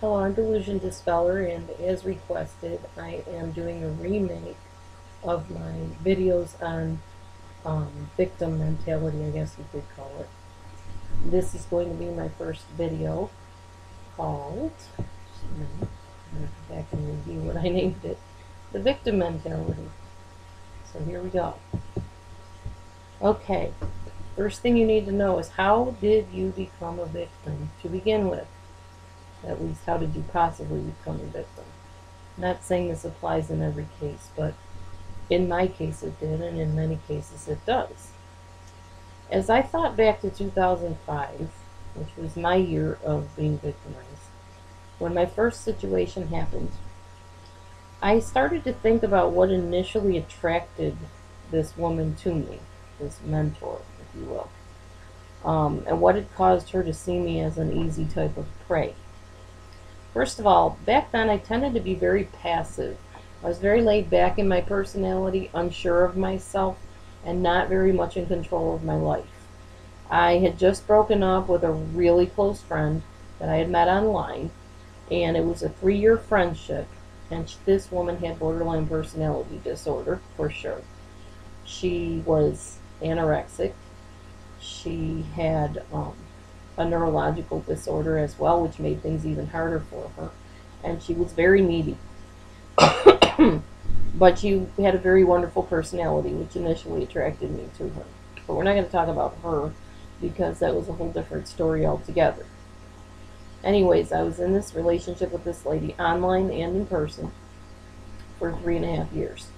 Hello, I'm Delusion Dispeller, and as requested, I am doing a remake of my videos on victim mentality, I guess you could call it. This is going to be my first video called, just a minute, I'm going to go back and review what I named it, the victim mentality. So here we go. Okay, first thing you need to know is, how did you become a victim to begin with? At least, how did you possibly become a victim? Not saying this applies in every case, but in my case it did, and in many cases it does. As I thought back to 2005, which was my year of being victimized, when my first situation happened, I started to think about what initially attracted this woman to me, this mentor, if you will, and what had caused her to see me as an easy type of prey. First of all, back then I tended to be very passive. I was very laid back in my personality, unsure of myself, and not very much in control of my life. I had just broken up with a really close friend that I had met online, and it was a 3-year friendship, and this woman had borderline personality disorder, for sure. She was anorexic. She had a neurological disorder as well, which made things even harder for her. And she was very needy. But she had a very wonderful personality, which initially attracted me to her. But we're not going to talk about her, because that was a whole different story altogether. Anyways, I was in this relationship with this lady, online and in person, for 3.5 years.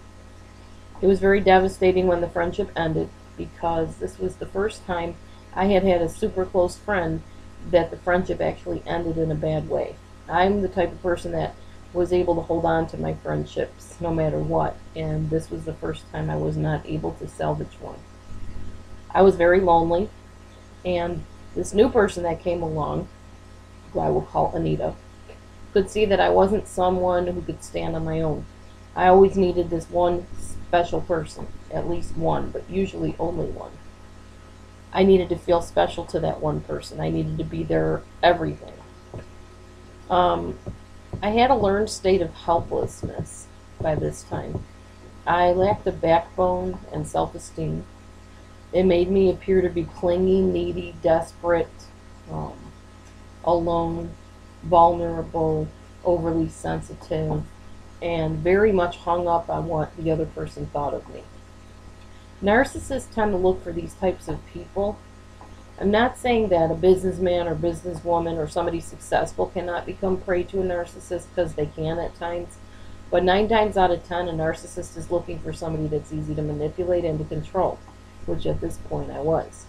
It was very devastating when the friendship ended, because this was the first time I had had a super close friend that the friendship actually ended in a bad way. I'm the type of person that was able to hold on to my friendships no matter what, and this was the first time I was not able to salvage one. I was very lonely, and this new person that came along, who I will call Anita, could see that I wasn't someone who could stand on my own. I always needed this one special person, at least one, but usually only one. I needed to feel special to that one person. I needed to be their everything. I had a learned state of helplessness by this time. I lacked a backbone and self-esteem. It made me appear to be clingy, needy, desperate, alone, vulnerable, overly sensitive, and very much hung up on what the other person thought of me. Narcissists tend to look for these types of people. I'm not saying that a businessman or businesswoman or somebody successful cannot become prey to a narcissist, because they can at times. But 9 times out of 10, a narcissist is looking for somebody that's easy to manipulate and to control, which at this point I was.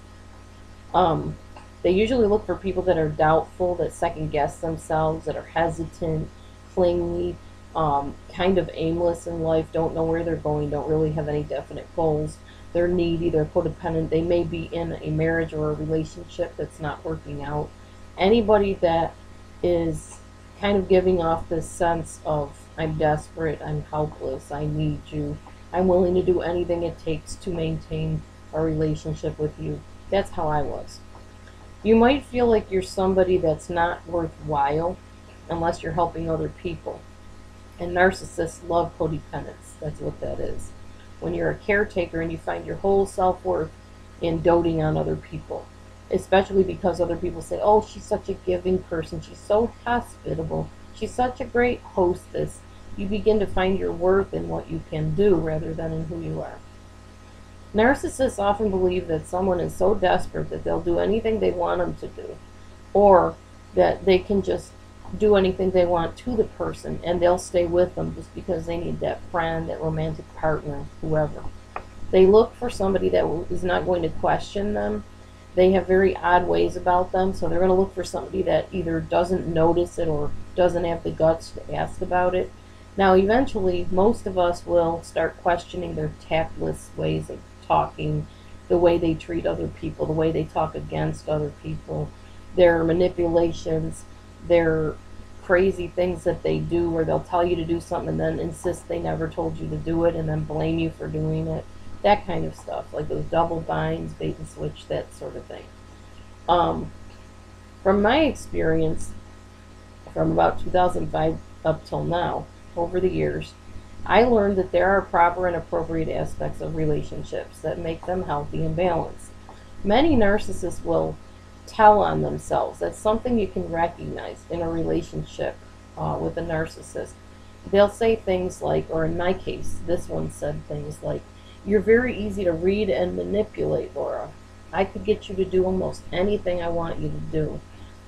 They usually look for people that are doubtful, that second guess themselves, that are hesitant, clingy, kind of aimless in life, don't know where they're going, don't really have any definite goals. They're needy, they're codependent, they may be in a marriage or a relationship that's not working out. Anybody that is kind of giving off this sense of, I'm desperate, I'm helpless, I need you, I'm willing to do anything it takes to maintain a relationship with you. That's how I was. You might feel like you're somebody that's not worthwhile unless you're helping other people. And narcissists love codependents. That's what that is. When you're a caretaker and you find your whole self-worth in doting on other people, especially because other people say, oh, she's such a giving person, she's so hospitable, she's such a great hostess, you begin to find your worth in what you can do rather than in who you are. Narcissists often believe that someone is so desperate that they'll do anything they want them to do, or that they can just do anything they want to the person and they'll stay with them just because they need that friend, that romantic partner, whoever. They look for somebody that is not going to question them. They have very odd ways about them, so they're going to look for somebody that either doesn't notice it or doesn't have the guts to ask about it. Now, eventually, most of us will start questioning their tactless ways of talking, the way they treat other people, the way they talk against other people, their manipulations, their crazy things that they do, where they'll tell you to do something and then insist they never told you to do it and then blame you for doing it. That kind of stuff, like those double binds, bait and switch, that sort of thing. From my experience, from about 2005 up till now, over the years, I learned that there are proper and appropriate aspects of relationships that make them healthy and balanced. Many narcissists will tell on themselves. That's something you can recognize in a relationship with a narcissist. They'll say things like, or in my case, this one said things like, "You're very easy to read and manipulate, Laura. I could get you to do almost anything I want you to do.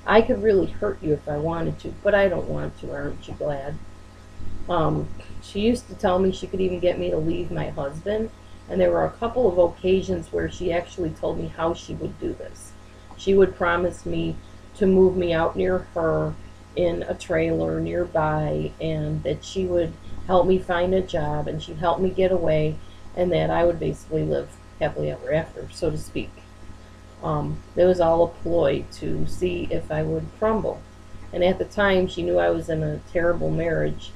I could really hurt you if I wanted to, but I don't want to. Aren't you glad?" She used to tell me she could even get me to leave my husband, and there were a couple of occasions where she actually told me how she would do this. She would promise me to move me out near her in a trailer nearby, and that she would help me find a job, and she'd help me get away, and that I would basically live happily ever after, so to speak. It was all a ploy to see if I would crumble. And at the time, she knew I was in a terrible marriage,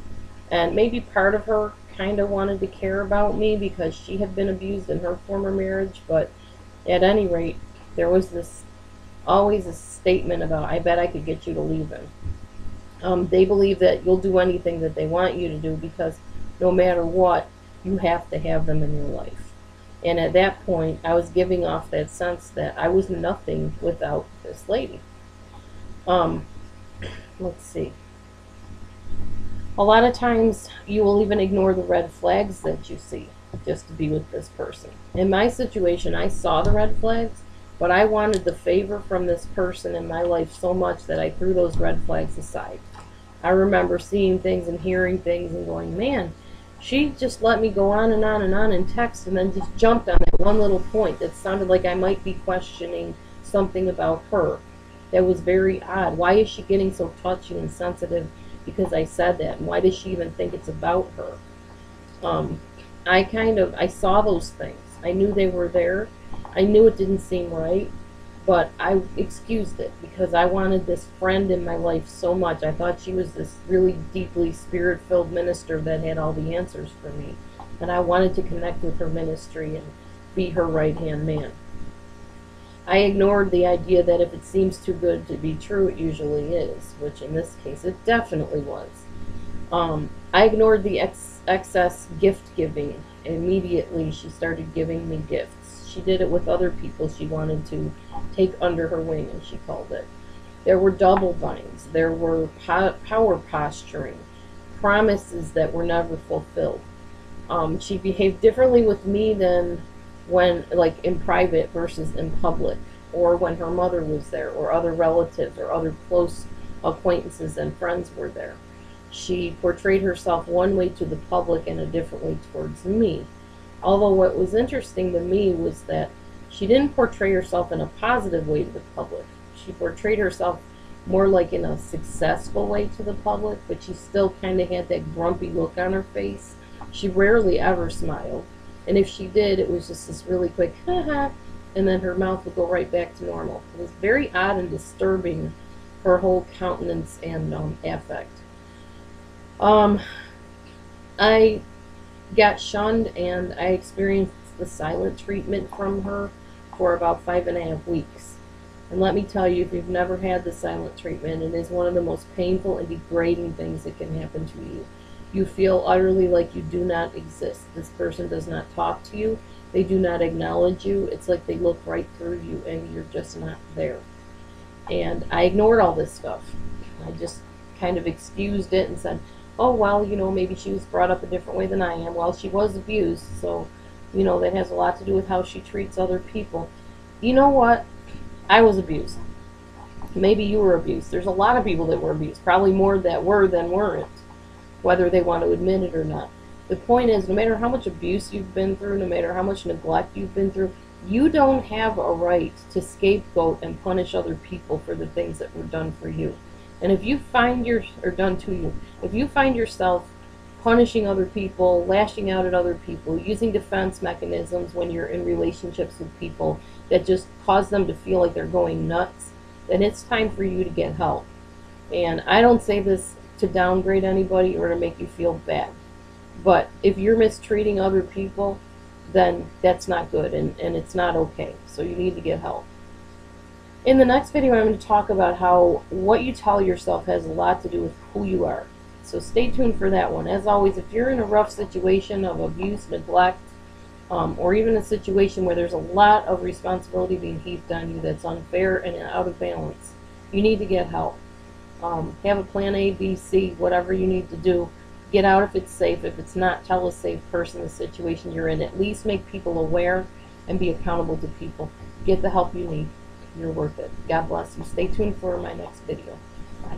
and maybe part of her kind of wanted to care about me because she had been abused in her former marriage, but at any rate, there was this always a statement about, "I bet I could get you to leave him." They believe that you'll do anything that they want you to do because no matter what, you have to have them in your life. And at that point, I was giving off that sense that I was nothing without this lady. Let's see. A lot of times, you will even ignore the red flags that you see just to be with this person. In my situation, I saw the red flags, but I wanted the favor from this person in my life so much that I threw those red flags aside. I remember seeing things and hearing things and going, man, she just let me go on and on and on in text and then just jumped on that one little point that sounded like I might be questioning something about her. That was very odd. Why is she getting so touchy and sensitive because I said that? And why does she even think it's about her? I saw those things. I knew they were there. I knew it didn't seem right, but I excused it because I wanted this friend in my life so much. I thought she was this really deeply spirit-filled minister that had all the answers for me, and I wanted to connect with her ministry and be her right-hand man. I ignored the idea that if it seems too good to be true, it usually is, which in this case it definitely was. I ignored the excess gift giving. Immediately she started giving me gifts. She did it with other people she wanted to take under her wing, as she called it. There were double binds. There were power posturing, promises that were never fulfilled. She behaved differently with me than when, like, in private versus in public, or when her mother was there, or other relatives, or other close acquaintances and friends were there. She portrayed herself one way to the public and a different way towards me. Although what was interesting to me was that she didn't portray herself in a positive way to the public. She portrayed herself more like in a successful way to the public, but she still kind of had that grumpy look on her face. She rarely ever smiled. And if she did, it was just this really quick, haha, and then her mouth would go right back to normal. It was very odd and disturbing, her whole countenance and affect. I got shunned, and I experienced the silent treatment from her for about 5.5 weeks. And let me tell you, if you've never had the silent treatment, it is one of the most painful and degrading things that can happen to you. You feel utterly like you do not exist. This person does not talk to you. They do not acknowledge you. It's like they look right through you and you're just not there. And I ignored all this stuff. I just kind of excused it and said, oh, well, maybe she was brought up a different way than I am. Well, she was abused, so, that has a lot to do with how she treats other people. You know what? I was abused. Maybe you were abused. There's a lot of people that were abused. Probably more that were than weren't, whether they want to admit it or not. The point is, no matter how much abuse you've been through, no matter how much neglect you've been through, you don't have a right to scapegoat and punish other people for the things that were done for you. And if you find done to you, if you find yourself punishing other people, lashing out at other people, using defense mechanisms when you're in relationships with people that just cause them to feel like they're going nuts, then it's time for you to get help. And I don't say this to downgrade anybody or to make you feel bad. But if you're mistreating other people, then that's not good, and it's not okay. So you need to get help. In the next video, I'm going to talk about how what you tell yourself has a lot to do with who you are. So stay tuned for that one. As always, if you're in a rough situation of abuse, neglect, or even a situation where there's a lot of responsibility being heaped on you that's unfair and out of balance, you need to get help. Have a plan A, B, C, whatever you need to do. Get out if it's safe. If it's not, tell a safe person the situation you're in. At least make people aware and be accountable to people. Get the help you need. You're worth it. God bless you. Stay tuned for my next video. Bye.